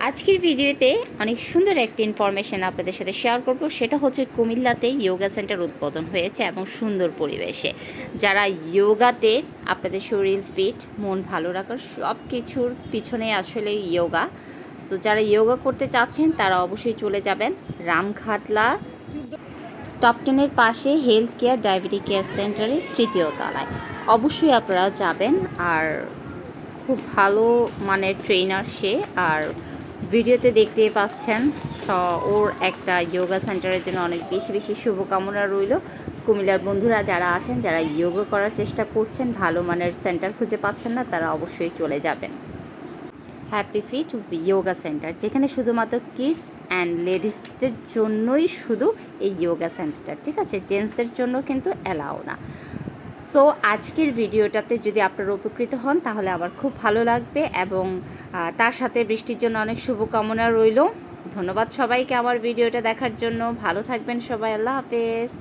আজকের ভিডিওতে অনেক সুন্দর একটা ইনফরমেশন আপনাদের সাথে শেয়ার করব। সেটা হচ্ছে কুমিল্লাতে যোগা সেন্টার উদ্বোধন হয়েছে এবং সুন্দর পরিবেশে। যারা যোগাতে আপনাদের শরীর ফিট, মন ভালো রাখার সব কিছুর পিছনে আসলে যোগা। সো যারা যোগা করতে চাচ্ছেন তারা অবশ্যই চলে যাবেন রামঘাটলা টপ 10-এর পাশে হেলথ কেয়ার ডায়াবেটিক কেয়ার সেন্টারে 3য় তলায়। অবশ্যই আপনারা যাবেন। আর খুব ভালো মানের ট্রেনার সে। আর ভিডিওতে দেখতে পাচ্ছেন ওর একটা যোগা সেন্টারের জন্য অনেক বেশি বেশি শুভকামনা রইল। কুমিল্লার বন্ধুরা যারা আছেন, যারা যোগা করার চেষ্টা করছেন, ভালো মানের সেন্টার খুঁজে পাচ্ছেন না, তারা অবশ্যই চলে যাবেন হ্যাপি ফিট যোগা সেন্টার, যেখানে শুধুমাত্র কিডস অ্যান্ড লেডিসদের জন্যই শুধু এই যোগা সেন্টারটা, ঠিক আছে? জেন্টসদের জন্য কিন্তু অ্যালাও না। সো আজকের ভিডিওটাতে যদি আপনারা উপকৃত হন তাহলে আমার খুব ভালো লাগবে, এবং তার সাথে বৃষ্টির জন্য অনেক শুভকামনা রইল। ধন্যবাদ সবাইকে আমার ভিডিওটা দেখার জন্য। ভালো থাকবেন সবাই। আল্লাহ হাফেজ।